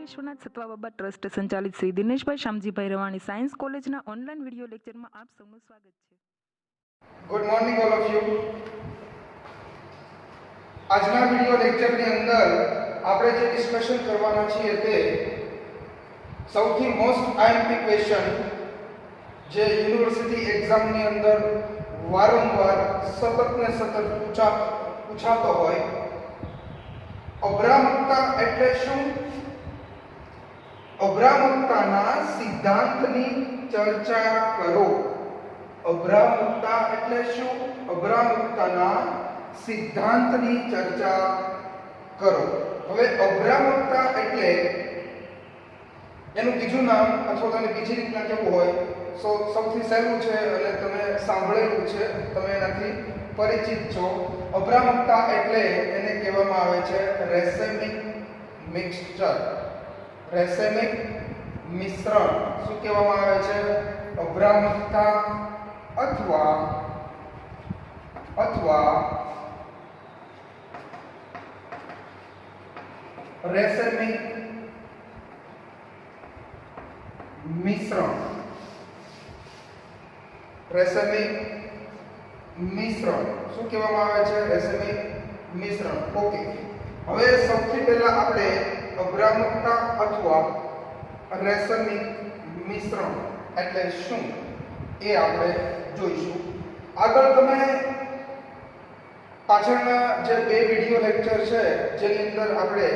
Vishwanath સત્વાબાબા trust સંચાલિત Shri Dineshbhai Shamjibhai Ravani science કોલેજના online video લેક્ચરમાં આપ સૌનું સ્વાગત છે. Good morning all of you. આજના વિડીયો લેક્ચરની અંદર આપણે જે ડિસ્કશન કરવાના છીએ તે સૌથી મોસ્ટ આઈએમપી ક્વેશ્ચન જે યુનિવર્સિટી એક્ઝામની અંદર વારંવાર સતત ને સતત પૂછાતો હોય, અભ્રામકતા એટલે શું? અભ્રામકતાના સિદ્ધાંતની ચર્ચા કરો. અભ્રામકતા એટલે શું? અભ્રામકતાના સિદ્ધાંતની ચર્ચા કરો. હવે અભ્રામકતા એટલે એનું બીજું નામ અથવા તો બીજી રીતના કેવું હોય, સૌથી સહેલું છે અને તમે સાંભળેલું છે, તમે એનાથી પરિચિત છો. અભ્રામકતા એટલે એને કહેવામાં આવે છે રેસેમિક મિક્સચર. રેસેમિક મિશ્રણ. શું કહેવામાં આવે છે? અભ્રામકતા અથવા રેસેમિક મિશ્રણ. રેસેમિક મિશ્રણ શું કહેવામાં આવે છે? રેસેમિક મિશ્રણ. ઓકે, હવે સૌથી પહેલા આપણે અભ્રામકતા અથવા રેસેમિક મિશ્રણ એટલે શું એ આપણે જોઈશું. આગળ તમે પાછળના જે બે વિડિયો લેક્ચર છે જેની અંદર આપણે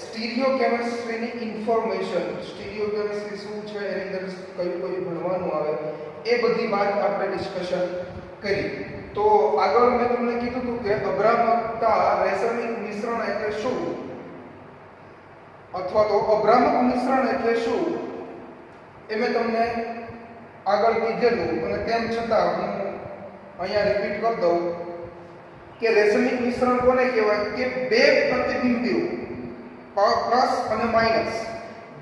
સ્ટીરિયોકેમિસ્ટ્રીની ઇન્ફોર્મેશન, સ્ટીરિયોકેમિસ્ટ્રી શું છે, એની અંદર કયું ભણવાનું આવે, એ બધી વાત આપણે ડિસ્કશન કરી. તો આગળ મેં તમને કીધું હતું કે અભ્રામકતા રેસેમિક મિશ્રણ એટલે શું, અથવા તો અભ્રામક મિશ્રણ એટલે શું એ મેં તમને આગળ કીધેલું, અને તેમ છતાં હું અહીંયા રિપીટ કરી દઉં કે રેસેમિક મિશ્રણ કોને કહેવાય? કે બે પ્રતિબિંબીઓ પ્લસ અને માઇનસ,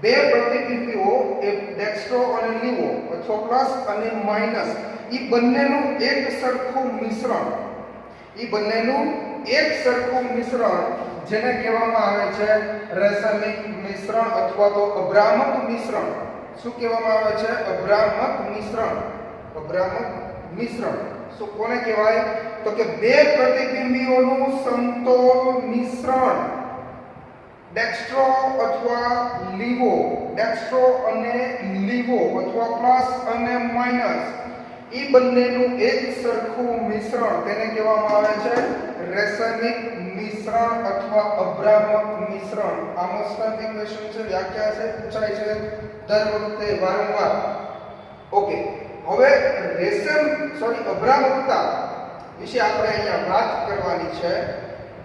બે પ્રતિબિંબીઓ એ ડેક્સ્ટ્રો અને લીવો અથવા પ્લસ અને માઇનસ, એ બંનેનું એક સરખું મિશ્રણ, જેને કહેવામાં આવે છે રેસેમિક મિશ્રણ અથવા તો અભ્રામક મિશ્રણ. શું કહેવામાં આવે છે? અભ્રામક મિશ્રણ. અભ્રામક મિશ્રણ શું કોને કહેવાય? તો કે બે પ્રતિબિંબીઓનું સમતોલ મિશ્રણ, ડેક્સ્ટ્રો અથવા લીવો, ડેક્સ્ટ્રો અને લીવો અથવા પ્લસ અને માઇનસ, એ બંનેનું એક સરખું મિશ્રણ, તેને કહેવામાં આવે છે રેસેમિક મિશ્રણ અથવા અભ્રામક મિશ્રણ. આ મોસ્ટ ક્વેશ્ચન છે, વ્યાખ્યા છે, પૂછાય છે દર વખતે વારંવાર. ઓકે, હવે અભ્રામકતા વિશે આપણે અહીંયા વાત કરવાની છે,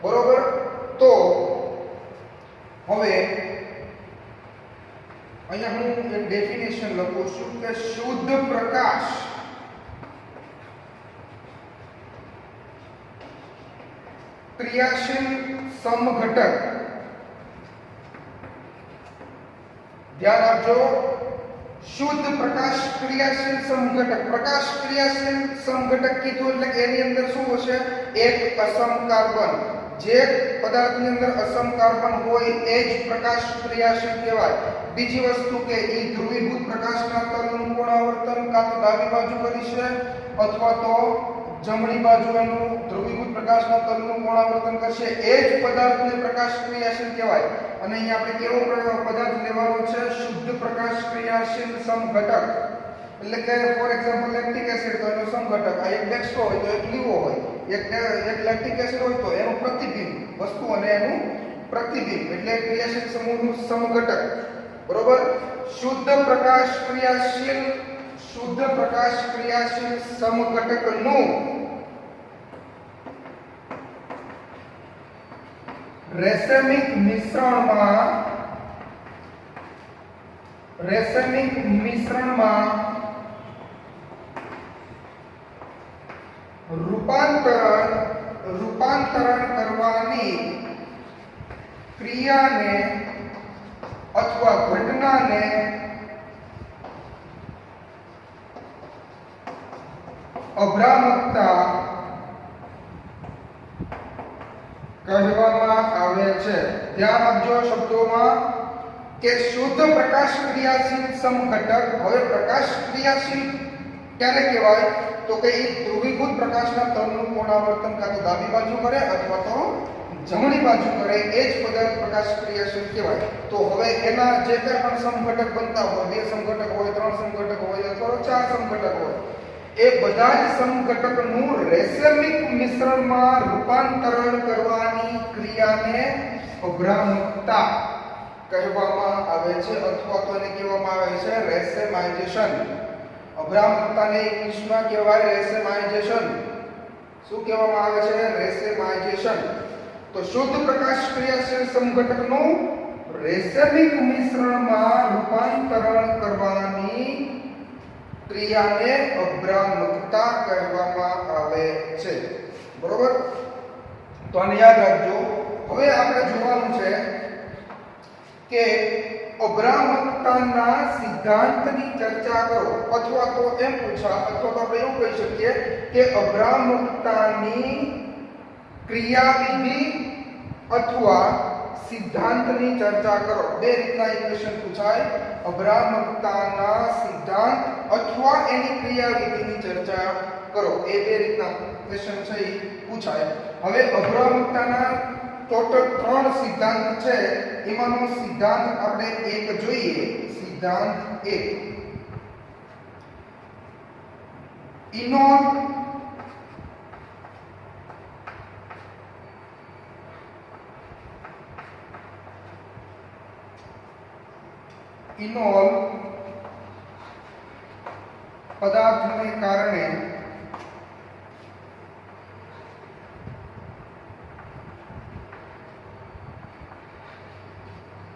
બરોબર? તો હવે અહીંયા હું એક ડેફિનેશન લખું છું કે શુદ્ધ પ્રકાશ ક્રિયાશીલ સમઘટક. ધ્યાન આપજો, શુદ્ધ પ્રકાશ ક્રિયાશીલ સમઘટક. પ્રકાશ ક્રિયાશીલ સમઘટક કીધું એટલે કે એની અંદર શું હશે? એક અસમ કાર્બન. જે પદાર્થની અંદર અસમ કાર્બન હોય એ જ પ્રકાશ ક્રિયાશીલ કહેવાય. બીજી વસ્તુ કે એ ધ્રુવીભૂત પ્રકાશના તલનું કોણાવર્તન કાં તો ડાબી બાજુ કરી છે અથવા તો જમણી બાજુ એનું ધ્રુવીભૂત પ્રકાશના તલનું કોણાવર્તન કરશે, એ જ પદાર્થને પ્રકાશ ક્રિયાશીલ કહેવાય. અને અહીંયા આપણે કેવો પદાર્થ લેવાનો છે? શુદ્ધ પ્રકાશ ક્રિયાશીલ સમઘટક. એટલે કે ફોર એક્ઝામ્પલ લેક્ટિક એસિડ તો એનો સમઘટક, આ એક ડેક્સ્ટ્રો હોય તો એક લીવો હોય, એક લેક્ટિક એસિડ હોય તો એનું પ્રતિબિંબ, વસ્તુ અને એનું પ્રતિબિંબ, એટલે ક્રિયાશીલ સમૂહનું સમઘટક. બરોબર? શુદ્ધ પ્રકાશ ક્રિયાશીલ સમઘટકનું રેસેમિક મિશ્રણમાં રૂપાંતરણ કરવાની ક્રિયાને અથવા ઘટનાને અભ્રામકતા કહેવામાં આવે છે. ધ્યાન આપજો શબ્દોમાં, કે શુદ્ધ પ્રકાશ ક્રિયાશીલ સમઘટક, હવે પ્રકાશ ક્રિયાશીલ ક્યારે કહેવાય તો કે એ ધ્રુવીભૂત પ્રકાશના તરંગનું પુનરાવર્તન કાં તો ડાબી બાજુ કરે અથવા તો જમણી બાજુ કરે, એ જ પદાર્થ પ્રકાશ ક્રિયાશીલ કહેવાય. તો હવે એના જે કંઈ પણ સમઘટક બનતા હોય, 2 સમઘટક હોય, 3 સમઘટક હોય અથવા 4 સમઘટક હોય, એ બધા જ સમઘટકનું રેસમિક મિશ્રણમાં રૂપાંતરણ કરવાની ક્રિયાને અભ્રામકતા કહેવામાં આવે છે અથવા તો એને કહેવામાં આવે છે રેસેમાઇઝેશન. અભ્રામકતાને ઇંગ્લિશમાં કહેવાય રેસેમાઇઝેશન. શું કહેવામાં આવે છે? રેસેમાઇઝેશન. તો શુદ્ધ પ્રકાશ ક્રિયાશીલ સમઘટકનું રેસમિક મિશ્રણમાં રૂપાંતરણ કરવાની ક્રિયાને અભ્રામકતા કહેવામાં આવે છે. બરોબર? તો આને યાદ રાખજો. હવે આપણે જોવાનું છે કે અભ્રામકતાના સિદ્ધાંતની ચર્ચા કરો, અથવા તો એમ પૂછા, અથવા તો આપણે એવું કહી શકીએ કે અભ્રામકતાની ક્રિયાવિધિ અથવા સિદ્ધાંતની ચર્ચા કરો. બે રીતના ઇક્વેશન પૂછાય: અભ્રામકતાના સિદ્ધાંત અથવા એની ક્રિયાવિધિની ચર્ચા કરો. એ બે રીતના ક્વેશ્ચન છે એ પૂછાય. હવે અભ્રામકતાના ટોટલ 3 સિદ્ધાંત છે, એમાંનો સિદ્ધાંત આપણે એક જોઈએ. સિદ્ધાંત 1 ઇનોલ પદાર્થને કારણે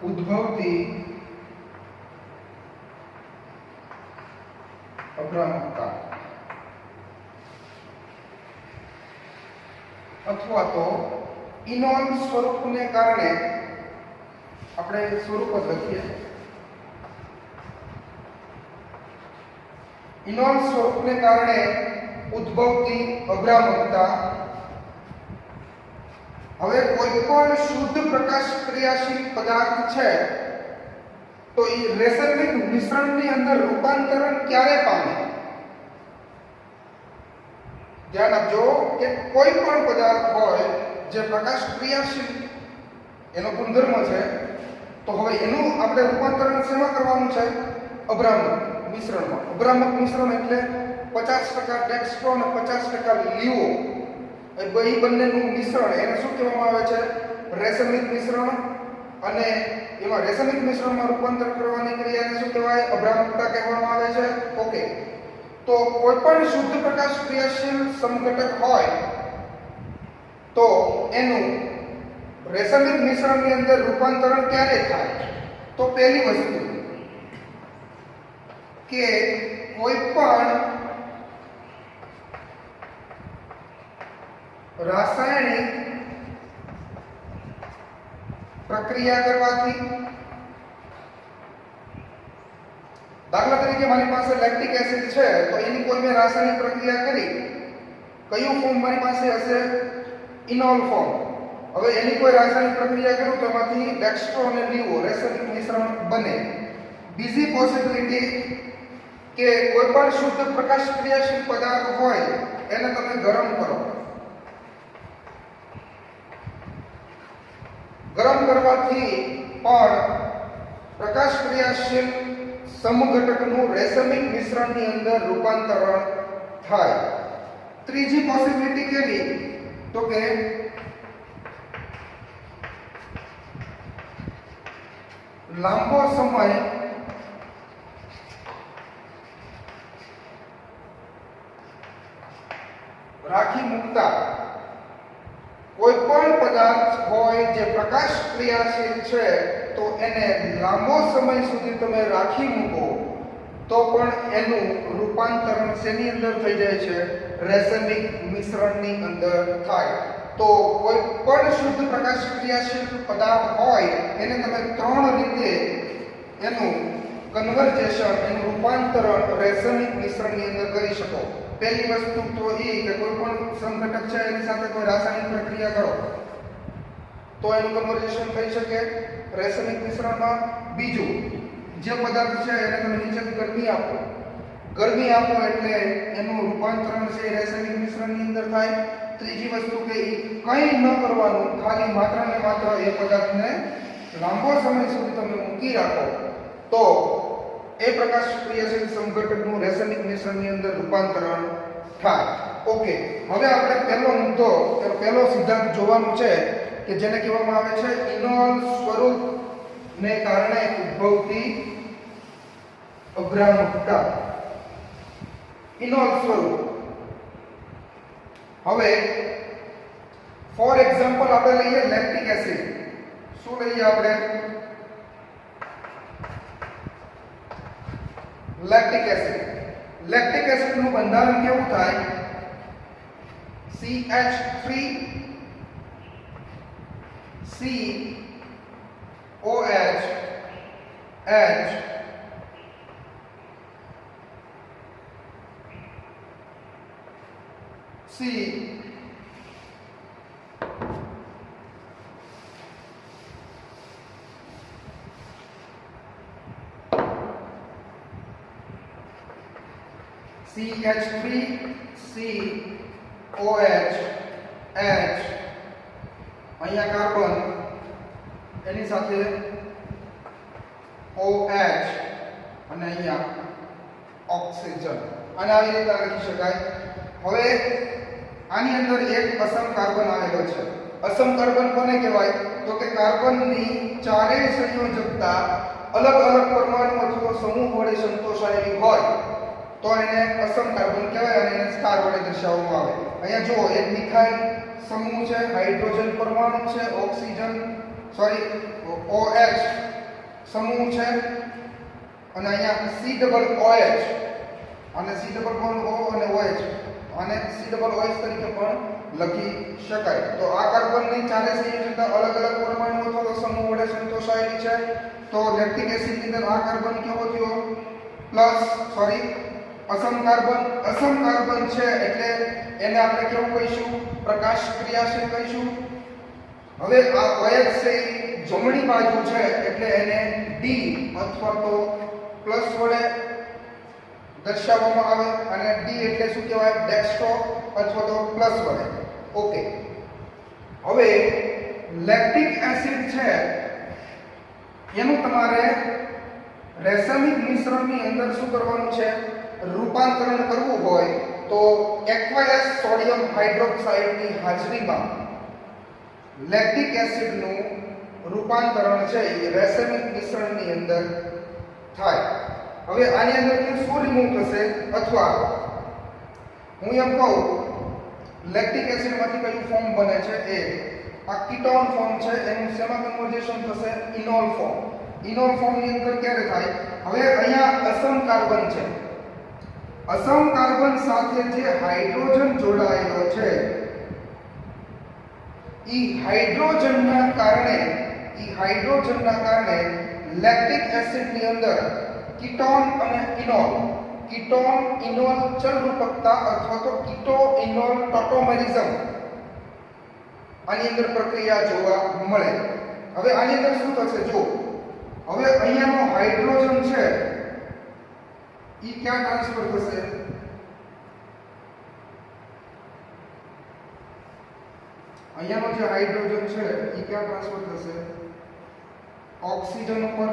ઉદ્ભવતી અભ્રામકતા અથવા તો ઇનોલ સ્વરૂપને કારણે, આપણે સ્વરૂપ જ લખીએ, ઇનોલ સ્વરૂપને કારણે ઉદ્ભવતી અભ્રામકતા. હવે કોઈ પણ શુદ્ધ પ્રકાશ ક્રિયાશીલ પદાર્થ છે તો એ રેસમિક મિશ્રણની અંદર રૂપાંતરણ ક્યારે પામે? ધ્યાન આપજો કે કોઈ પણ પદાર્થ હોય જે પ્રકાશ ક્રિયાશીલ એનો ગુણધર્મ છે, તો હવે એનું આપણે રૂપાંતરણ શેમાં કરવાનું છે? અભ્રામક મિશ્રણમાં. અભ્રામક મિશ્રણ એટલે 50% ડેક્સ્ટ્રો અને 50% લીવો, એ બંનેનું મિશ્રણ, એને શું કહેવામાં આવે છે? રેસમિક મિશ્રણ. અને એમાં રેસમિક મિશ્રણમાં રૂપાંતર કરવાની ક્રિયાને શું કહેવાય? અભ્રામકતા કહેવામાં આવે છે. ઓકે, તો કોઈ પણ શુદ્ધ પ્રકાશ ક્રિયાશીલ સમઘટક હોય તો એનું રેસમિક મિશ્રણની અંદર રૂપાંતરણ ક્યારે થાય? તો પહેલી વસ્તુ કે કોઈ પણ રાસાયણિક પ્રક્રિયા કરવાથી. દાખલા તરીકે મારી પાસે લેક્ટિક એસિડ છે, તો એની કોઈ મેં રાસાયણિક પ્રક્રિયા કરી, કયું ફોર્મ મારી પાસે હશે? ઇનોલ ફોર્મ. હવે એની કોઈ રાસાયણિક પ્રક્રિયા કરું તો એમાંથી ડેક્સ્ટ્રો અને લીવો રેસમિક મિશ્રણ બને. બીજી પોસિબિલિટી કે કોઈ પણ શુદ્ધ પ્રકાશ ક્રિયાશીલ પદાર્થ હોય એને તમે ગરમ કરો. ગરમ કરવાથી પણ પ્રકાશ ક્રિયાશીલ સમઘટકનું રેસમિક મિશ્રણની અંદર રૂપાંતરણ થાય. ત્રીજી પોસિબિલિટી કેવી? તો કે લાંબો સમય રાખી મૂકતા કોઈ પણ પદાર્થ હોય જે પ્રકાશ ક્રિયાશીલ છે, તો એને લાંબો સમય સુધી તમે રાખી મૂકો તો પણ એનું રૂપાંતરણ શેની અંદર થઈ જાય છે? રેસમિક મિશ્રણની અંદર થાય. તો કોઈ પણ શુદ્ધ પ્રકાશ ક્રિયાશીલ પદાર્થ હોય એને તમે 3 રીતે એનું કન્વર્જેશન, એનું રૂપાંતરણ રેસમિક મિશ્રણની અંદર કરી શકો. પહેલી વસ્તુ તો એ કે કોઈ પણ સમઘટક છે એની સાથે કોઈ રાસાયણિક પ્રક્રિયા કરો. તો એનું કન્વર્ઝેશન થઈ શકે રેસમિક મિશ્રણમાં. બીજું, જે પદાર્થ છે એને તમે નીચેથી ગરમી આપો એટલે એનું રૂપાંતરણ છે રેસમિક મિશ્રણની અંદર થાય. ત્રીજી વસ્તુ કે કંઈ ન કરવાનું, ખાલી માત્ર ને માત્ર એ પદાર્થને લાંબો સમય સુધી તમે મૂકી રાખો તો એ પ્રકાશ ક્રિયાશીલ સમઘટકનું રેસમિક મિશ્રણની અંદર રૂપાંતરણ થાય. ઓકે, હવે આપણે પહેલો સિદ્ધાંત જોવાનું છે કે જેને કહેવામાં આવે છે ઇનોલ સ્વરૂપને કારણે ઉદ્ભવતી અભ્રામકતા. ઇનોલ સ્વરૂપ. હવે ફોર એક્ઝામ્પલ આપણે લઈએ લેક્ટિક એસિડ. શું લઈએ આપણે? Lactic acid. લેક્ટિક એસિડ નું બંધારણ કેવું થાય? CH3 COH H C CH3 COH H અહીંયા કાર્બન એની સાથે OH અને અહીંયા ઓક્સિજન. અને આવી રીતે લખી શકાય. હવે આની અંદર એક અસમ કાર્બન આવેલો છે. અસમ કાર્બન કોને કહેવાય? તો કે કાર્બનની ચારેય સંયોજકતા અલગ અલગ પરમાણુ અથવા સમૂહ વડે સંતોષાયેલી હોય તો એને અસમ કાર્બન કહેવાય અને એને સ્ટાર વડે દર્શાવવામાં આવે. અહીંયા જુઓ, એક મિથાઇલ સમૂહ છે, હાઇડ્રોજન પરમાણુ છે, OH સમૂહ છે અને અહીંયા COOH અને C ડબલ બોન્ડ O અને OH અને COOH તરીકે પણ લખી શકાય. તો આ કાર્બનની ચારે સંયોજકતા અલગ અલગ પરમાણુ અથવા સમૂહ વડે સંતોષાયેલી છે. તો લેક્ટિક એસિડ ની અંદર આ કાર્બન કેવો થયો? અસમ કાર્બન છે એટલે એને આપણે કેવું કહીશું? પ્રકાશ ક્રિયાશીલ કહીશું. હવે આ OH છે જમણી બાજુ છે એટલે એને D અથવા તો પ્લસ વડે દર્શાવવામાં આવે અને D એટલે શું કહેવાય? ડેક્સ્ટ્રો અથવા તો પ્લસ વડે. ઓકે, હવે લેક્ટિક એસિડ છે એનું તમારે રેસમિક મિશ્રણની અંદર શું કરવાનું છે? રૂપાંતરણ કરવું હોય તો એક્વાયસ સોડિયમ હાઇડ્રોક્સાઇડની હાજરીમાં લેક્ટિક એસિડનું રૂપાંતરણ છે એ રેસમિક મિશ્રણની અંદર થાય. હવે આની અંદરથી શું રિમૂવ થશે? અથવા હું એમ કહું, લેક્ટિક એસિડમાંથી કયું ફોર્મ બને છે? એ આ કીટોન ફોર્મ છે એનું શેમાં કન્વર્ઝેશન થશે? ઇનોલ ફોર્મ. ઇનોલ ફોર્મની અંદર ક્યારે થાય? હવે અહીંયા અસમ કાર્બન છે. અસમ કાર્બન સાથે જે હાઇડ્રોજન જોડાયેલો છે ઈ હાઇડ્રોજનના કારણે લેક્ટિક એસિડની અંદર કીટોન અને ઇનોલ ચલરૂપકતા અથવા તો કીટો ઇનોલ ટોટોમેરિઝમ આની અંદર પ્રક્રિયા જોવા મળે. હવે આની અંદર શું થશે? જો હવે અહીંયાનો હાઇડ્રોજન છે ઈ ક્યાં ટ્રાન્સફર થશે? અહીંયાનો જે હાઇડ્રોજન છે ઈ ક્યાં ટ્રાન્સફર થશે? ઓક્સિજન ઉપર.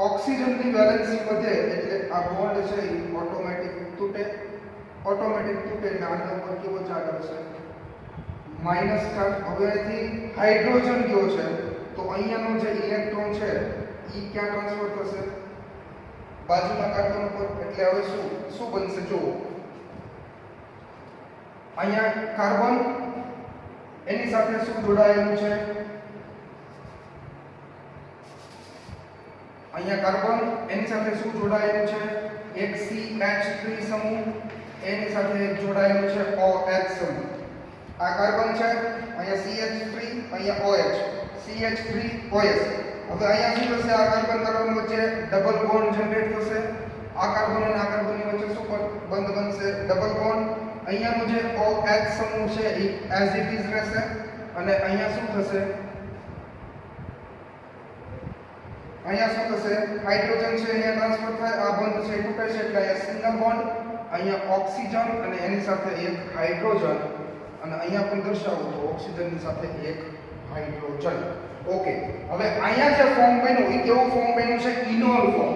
ઓક્સિજનની વેલેન્સી વધે એટલે આ બોન્ડ છે એ ઓટોમેટિક તૂટે એટલે આના ઉપર કેવો ચાર્જ આવશે? Minus charge. હવે અહીંથી હાઇડ્રોજન ગયો છે તો અહીંયાનો જે ઇલેક્ટ્રોન છે ઈ ક્યાં ટ્રાન્સફર થશે? બાજુના કાર્બન ઉપર. એટલે હવે શું બનશે? જુઓ, અહીંયા કાર્બન એની સાથે શું જોડાયેલું છે? અહીંયા કાર્બન એની સાથે શું જોડાયેલું છે? એક CH3 સમૂહ એની સાથે જોડાયેલું છે OH સમૂહ. આ કાર્બન છે, અહીંયા CH3, અહીંયા OH, CH3OH. હવે અહીંયા શું થશે? આ કાર્બન વચ્ચે ડબલ બોન્ડ જનરેટ થશે. આ કાર્બન અને આ કાર્બનની વચ્ચે શું બંધ બનશે? Double bond. અહીંયાનો જે OH સમૂહ છે એ એઝ ઇટ ઇઝ રહેશે અને અહીંયા શું થશે? અહીંયા શું થશે હાઇડ્રોજન છે અહીંયા ટ્રાન્સફર થાય આ બંધ છે એ તૂટે છે એટલે અહીંયા સિંગલ બોન્ડ અહીંયા ઓક્સિજન અને એની સાથે એક હાઇડ્રોજન અને અહીંયા પણ દર્શાવો તો ઓક્સિજનની સાથે એક હાઇડ્રોજન ઓકે હવે અહીંયા જે ફોર્મ બન્યું એ કેવું ફોર્મ બન્યું છે ઇનોલ ફોર્મ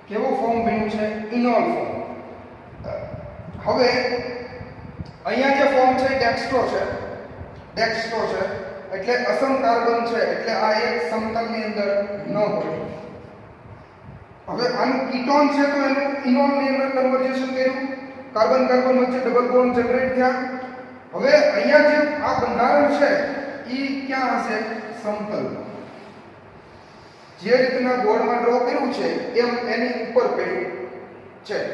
કેવું ફોર્મ બન્યું છે ઇનોલ ફોર્મ હવે અહીંયા જે ફોર્મ છે ડેક્સ્ટ્રો છે એટલે અસમ કાર્બન છે એટલે આ એક સમતલની અંદર ન હોય હવે આનું કીટોન છે તો એનું ઇનોલ ની અંદર કન્વર્ઝેશન કર્યું કાર્બન કાર્બન વચ્ચે ડબલ બોન્ડ જનરેટ થયા હવે અહીંયા જે આ બંધારણ છે ઈ ક્યાં હશે સમતલમાં જે રીતના બોર્ડમાં ડ્રો કર્યું છે એમ એની ઉપર પડ્યું છે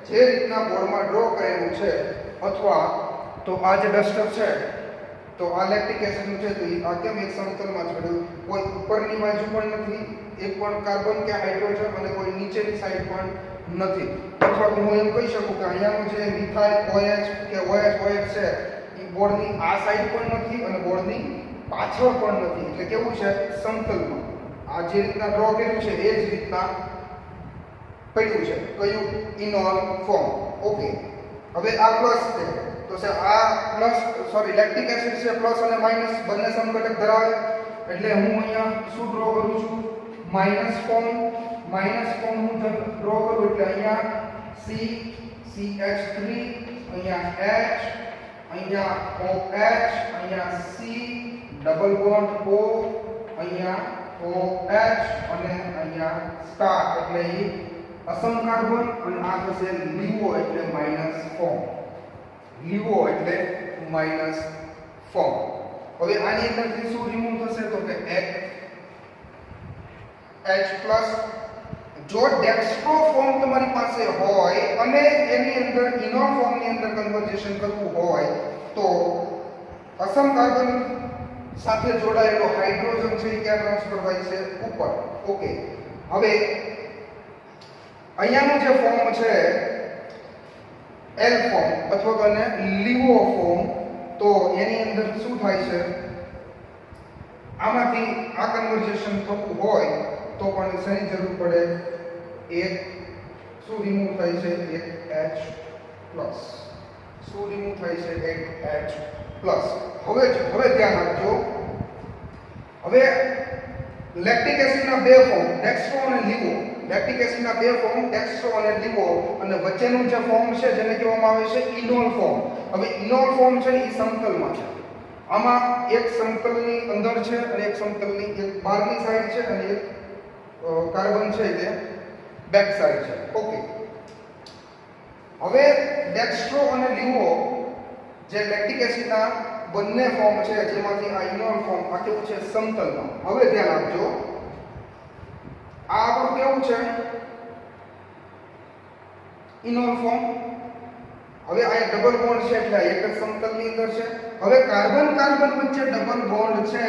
જે રીતના બોર્ડમાં ડ્રો કરેલું છે અથવા તો આ જે ડસ્ટર છે તો આ લેક્ટિક એસિડનું છે તો આ કેમ એક સમતલમાં ચડ્યું કોઈ ઉપરની બાજુ પણ નથી એક પણ કાર્બન કે હાઇડ્રોજન અને કોઈ નીચેની સાઈડ પણ નથી અથવા તો હું એમ કહી શકું કે અહીંયાનું જે મિથાઇલ OH કે OH છે એ બોર્ડની આ સાઈડ પણ નથી અને બોર્ડની પાછળ પણ નથી એટલે કેવું છે સમતલમાં આ જે રીતના ડ્રો કર્યું છે એ જ રીતના પડ્યું છે કયું ઇનોલ ફોર્મ ઓકે હવે આ પ્લસ છે તો છે આ પ્લસ લેક્ટિક એસિડ છે પ્લસ અને માઈનસ બંને સમઘટક ધરાવે એટલે હું અહીંયા શું ડ્રો કરું છું માઈનસ ફોર્મ હું ડ્રો કરું એટલે અહીંયા CH3 અહીંયા H અહીંયા OH અહીંયા C ડબલ બોન્ડ O અહીંયા OH અને અહીંયા સ્ટાર એટલે એ અસમ કાર્બન અને આ થશે લીવો એટલે માઈનસ ફોર્મ હવે આની અંદરથી શું રિમૂવ થશે તો કે H+ જો ડેક્સ્ટ્રો ફોર્મ તમારી પાસે હોય અને એની અંદર ઇનોલ ફોર્મની અંદર કન્વર્ઝેશન કરવું હોય તો અસમ કાર્બન સાથે જોડાયેલો હાઇડ્રોજન છે એ ક્યાં ટ્રાન્સફર થાય છે ઉપર ઓકે હવે અહીંયાનું જે ફોર્મ છે L ફોર્મ અથવા તો એને લીવો ફોર્મ તો એની અંદર શું થાય છે આમાંથી આ કન્વર્ઝેશન થતું હોય તો પણ શેની જરૂર પડે એક શું રિમૂવ થાય છે એક H+ શું રિમૂવ થાય છે એક H+ હવે ધ્યાન રાખજો હવે લેક્ટિક એસિડના બે ફોર્મ ડેક્સ્ટ્રો અને લીવો લેક્ટિક એસિડના બે ફોર્મ ડેક્સ્ટ્રો અને લીવો અને વચ્ચેનું જે ફોર્મ છે જેને કહેવામાં આવે છે ઇનોલ ફોર્મ હવે ઇનોલ ફોર્મ છે એ સમતલમાં છે આમાં એક સમતલની અંદર છે અને એક સમતલની એક બહારની સાઈડ છે અને એક કાર્બન છે તે બેક સાઈડ છે ઓકે હવે ડેક્સ્ટ્રો અને લીવો જે લેક્ટિક એસિડના બંને ફોર્મ છે જેમાંથી આ ઇનોલ ફોર્મ આ કેવું છે સમતલમાં હવે ધ્યાન આપજો આ આપણું કેવું છે ઇનોલ ફોર્મ હવે આ ડબલ બોન્ડ છે એટલે એક જ સમતલની અંદર છે હવે કાર્બન કાર્બન વચ્ચે ડબલ બોન્ડ છે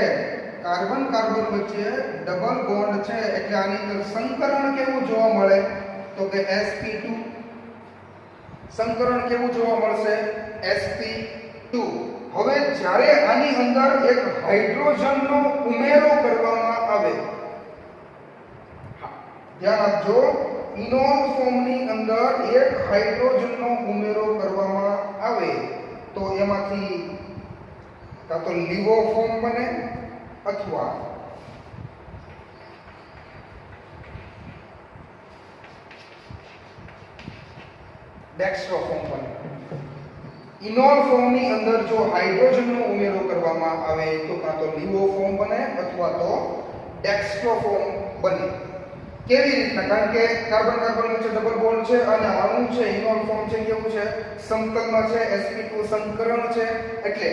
એટલે આની અંદર સંકરણ કેવું જોવા મળે તો કે sp2 સંકરણ કેવું જોવા મળશે sp2 હવે જ્યારે આની અંદર એક હાઇડ્રોજનનો ઉમેરો કરવામાં આવે ધ્યાન આપજો ઇનોલ ફોર્મની અંદર એક હાઇડ્રોજનનો ઉમેરો કરવામાં આવે તો એમાંથી કાં તો લીવો ફોર્મ બને અથવા ડેક્સ્ટ્રો ફોર્મ બને ઇનોલ ફોર્મની અંદર જો હાઇડ્રોજનનો ઉમેરો કરવામાં આવે તો કાં તો લીવો ફોર્મ બને અથવા તો ડેક્સ્ટ્રો ફોર્મ બને કેવી રીતના કારણ કે કાર્બન કાર્બન વચ્ચે ડબલ બોન્ડ છે અને અણુ છે ઇનોલ ફોર્મ છે કેવું છે સમતલમાં છે sp2 સંકરણ છે એટલે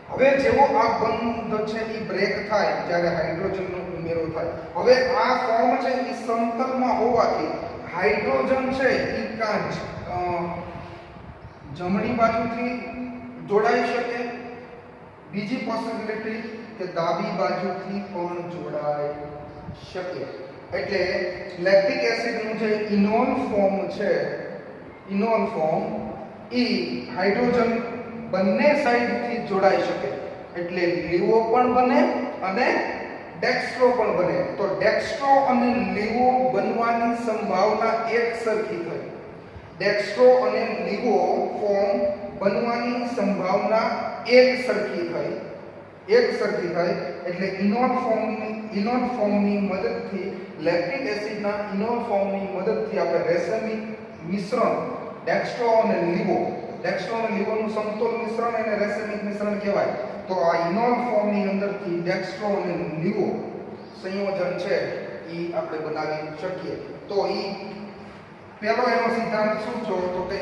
હવે જેવો આ બંધ છે એ બ્રેક થાય જ્યારે હાઇડ્રોજનનો ઉમેરો થાય હવે આ ફોર્મ છે એ સમતલમાં હોવાથી હાઇડ્રોજન છે એ કાં જમણી બાજુથી જોડાઈ શકે બીજી પોસિબિલિટી કે ડાબી બાજુથી પણ જોડાઈ શકે એટલે લેક્ટિક એસિડનું જે ઇનોલ ફોર્મ છે ઇનોલ ફોર્મ એ હાઇડ્રોજન બંને સાઈડથી જોડાઈ શકે એટલે લીવો પણ બને અને ડેક્સ્ટ્રો પણ બને. તો ડેક્સ્ટ્રો અને લીવો બનવાની સંભાવના એક સરખી થઈ. ડેક્સ્ટ્રો અને લીવો ફોર્મ બનવાની સંભાવના એક સરખી થઈ. એટલે ઇનોલ ફોર્મની મદદથી લેક્ટિક એસિડના ઇનોલ ફોર્મની મદદથી આપણે રેસમિક મિશ્રણ ડેક્સ્ટ્રો અને લીવોનું સમતોલ મિશ્રણ એને રેસમિક મિશ્રણ કહેવાય. તો આ ઇનોલ ફોર્મની અંદરથી ડેક્સ્ટ્રો અને લીવો સંયોજન છે એ આપણે બનાવી શકીએ. તો એ પહેલો એનો સિદ્ધાંત શું છે? તો કે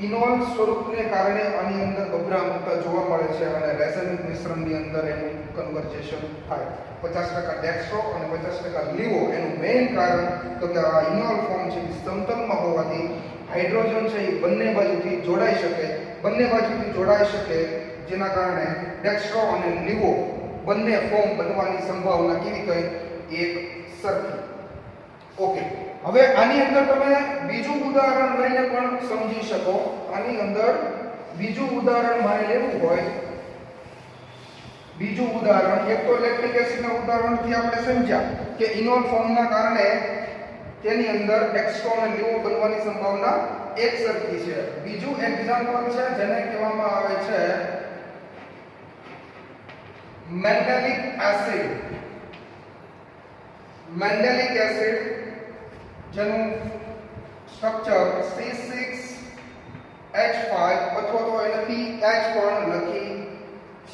ઇનોલ સ્વરૂપને કારણે આની અંદર અભ્રામકતા જોવા મળે છે અને રેસમિક મિશ્રણની અંદર એનું કન્વર્જેશન થાય. 50% ડેક્સ્ટ્રો અને 50% લીવો. એનું મેઇન કારણ તો કે આ ઇનોલ ફોર્મ છે સમતલમાં હોવાથી હાઇડ્રોજન છે એ બંને બાજુથી જોડાઈ શકે જેના કારણે ડેક્સ્ટ્રો અને લીવો બંને ફોર્મ બનવાની સંભાવના કેવી થઈ? એક સરખી. ઓકે, હવે આની અંદર તમે બીજું ઉદાહરણ લઈને પણ સમજી શકો. આની અંદર બીજું ઉદાહરણ મારે લેવું હોય, બીજું ઉદાહરણ, એક તો લેક્ટિક એસિડના ઉદાહરણથી આપણે સમજ્યા કે ઇનોલ ફોર્મના કારણે તેની અંદર ડેક્સ્ટ્રો અને લીવો બનવાની સંભાવના એક સરખી છે. બીજું એક્ઝામ્પલ છે જેને કહેવામાં આવે છે મેન્ડેલિક એસિડ, જેનું સ્ટ્રક્ચર C6H5 અથવા તો એને PH પણ લખી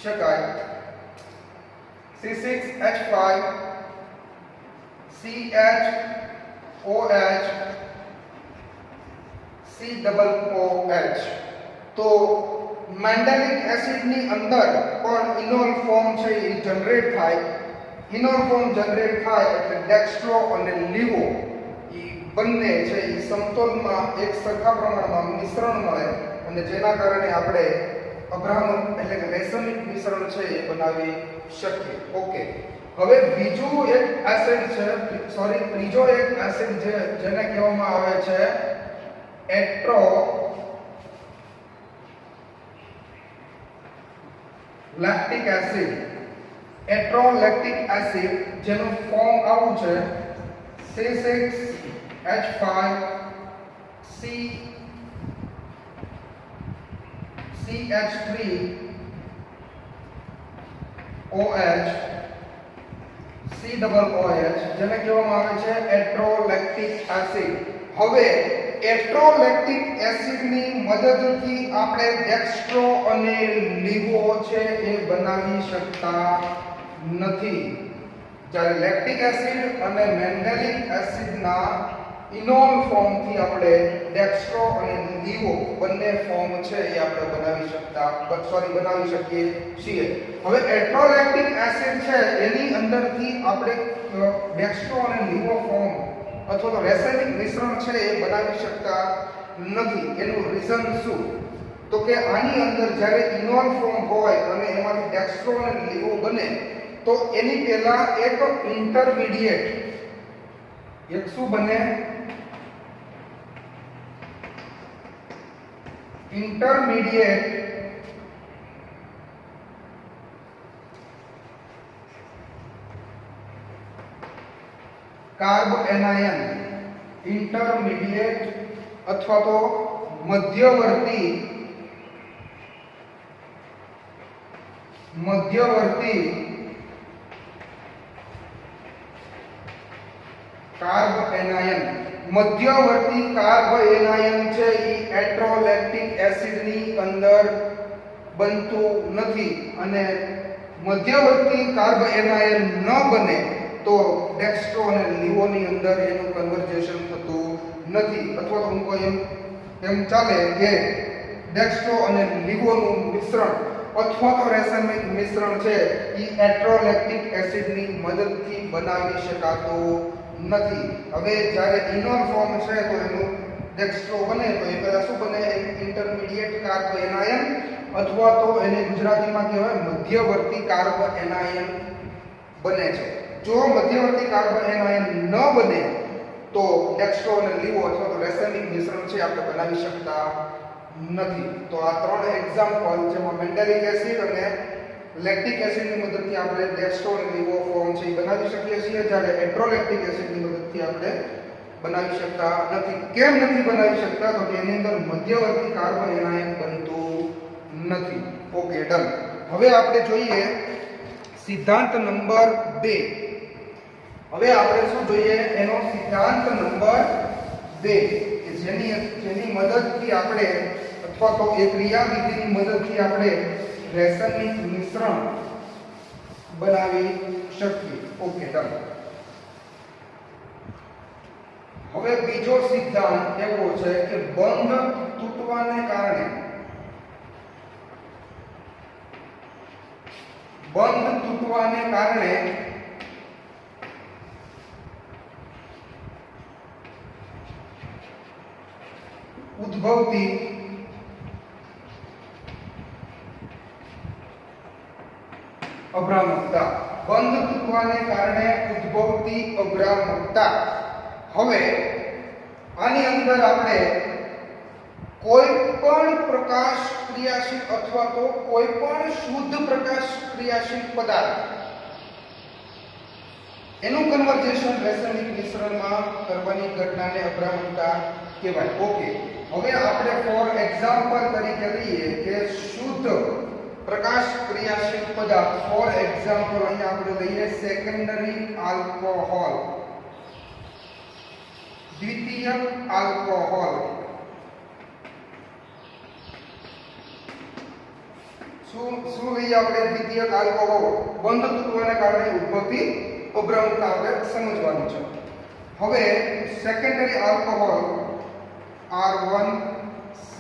શકાય. C6H5 CHOH COOH. તો મેન્ડેલિક એસિડની અંદર પણ ઇનોલ ફોર્મ છે એ જનરેટ થાય. ઇનોલ ફોર્મ જનરેટ થાય એટલે ડેક્સ્ટ્રો અને લીવો એ બંને છે એ સમતોલમાં એક સરખા પ્રમાણમાં મિશ્રણ મળે અને જેના કારણે આપણે અભ્રામક એટલે કે રેસમિક મિશ્રણ છે એ બનાવી શકીએ. ઓકે, હવે ત્રીજો એક એસિડ છે જેને કહેવામાં આવે છે એટ્રોલેક્ટિક એસિડ, જેનું ફોર્મ આવું છે C6H5 CH3 OH COOH, જેને કહેવામાં આવે છે એટ્રોલેક્ટિક એસિડ. હવે એટ્રોલેક્ટિક એસિડની મદદથી આપણે ડેક્સ્ટ્રો અને લીવો છે એ બનાવી શકતા નથી. જ્યારે લેક્ટિક એસિડ અને મેન્ડેલિક એસિડના ઇનોલ ફોર્મથી આપણે ડેક્સ્ટ્રો અને લીવો બંને ફોર્મ છે એ આપણે બનાવી શકીએ છીએ. હવે એટ્રોલેક્ટિક એસિડ છે એની અંદરથી આપણે ડેક્સ્ટ્રો અને લીવો ફોર્મ અથવા તો રેસેમિક મિશ્રણ છે એ બનાવી શકતા નથી. એનું રીઝન શું? તો કે આની અંદર જ્યારે ઇનોલ ફોર્મ હોય અને એમાંથી ડેક્સ્ટ્રો અને લીવો બને તો એની પહેલા એક ઇન્ટરમીડિયેટ શું બને? ઇન્ટરમીડિયેટ કાર્બ એનાયન, ઇન્ટરમીડિયેટ અથવા તો મધ્યવર્તી કાર્બ એનાયન. મધ્યવર્તી કાર્બ એનાયન છે એ એટ્રોલેક્ટિક એસિડની અંદર બનતું નથી અને મધ્યવર્તી કાર્બ એનાયન ન બને તો ડેક્સ્ટ્રો અને લીવોની અંદર એનું કન્વર્જેશન થતું નથી. અથવા તો હું કોઈ એમ ચાલે કે ડેક્સ્ટ્રો અને લીવોનું મિશ્રણ અથવા તો રેસમિક મિશ્રણ છે એ એટ્રોલેક્ટિક એસિડની મદદથી બનાવી શકાતું નથી. હવે જ્યારે ઇનોલ ફોર્મ છે તો એનું ડેક્સ્ટ્રો બને તો એ પહેલા શું બને? એક ઇન્ટરમીડિયેટ કાર્બ એનાયન અથવા તો એને ગુજરાતીમાં કહેવાય મધ્યવર્તી કાર્બ એનાયન બને છે. જો મધ્યવર્તી કાર્બ એનાયન ન બને તો ડેક્સ્ટ્રો અને લીવો અથવા તો રેસેમિક મિશ્રણ છે આપણે બનાવી શકતા નથી. તો આ ત્રણ એક્ઝામ્પલ જેમાં મેન્ડેલિક એસિડ અને લેક્ટિક એસિડની મદદથી આપણે ડેસ્ટોન એવો ફોર્મ છે એ બનાવી શકીએ છીએ, જ્યારે એટ્રોલેક્ટિક એસિડની મદદથી આપણે બનાવી શકતા નથી. કેમ નથી બનાવી શકતા? તો કે એની અંદર મધ્યવર્તી કાર્બન એનાયન બનતું નથી. Okay, done. હવે આપણે જોઈએ સિદ્ધાંત નંબર 2. હવે આપણે શું જોઈએ? એનો સિદ્ધાંત નંબર 2 કે જેની મદદથી આપણે અથવા તો એ ક્રિયાવિધિની મદદથી આપણે રાસાયણિક મિશ્રણ બનાવી શકીએ. Okay, done. હવે બીજો સિદ્ધાંત એવો છે કે બંધ તૂટવાને કારણે ઉદ્ભવતી અભ્રામકતા. બંધ તૂટવાને કારણે ઉદ્ભવતી અભ્રામકતા. હવે આની અંદર આપણે કોઈ પણ પ્રકાશ ક્રિયાશીલ અથવા તો કોઈ પણ શુદ્ધ પ્રકાશ ક્રિયાશીલ પદાર્થ એનું કન્વર્જેશન રાસાયણિક મિશ્રણમાં કરવાની ઘટનાને અભ્રામકતા કહેવાય. ઓકે, હવે આપણે ફોર એક્ઝામ્પલ તરીકે લઈએ કે શુદ્ધ પ્રકાશ ક્રિયાશીલ પદાર્થ. ફોર એક્ઝામ્પલ અહીંયા આપણે લઈએ સેકન્ડરી આલ્કોહોલ, દ્વિતીયક આલ્કોહોલ. શું લઈએ આપણે? દ્વિતીયક આલ્કોહોલ. બંધ તૂટવાને કારણે ઉદ્ભવતી અભ્રામકતા આપણે સમજવાનું છે. હવે સેકન્ડરી આલ્કોહોલ R1C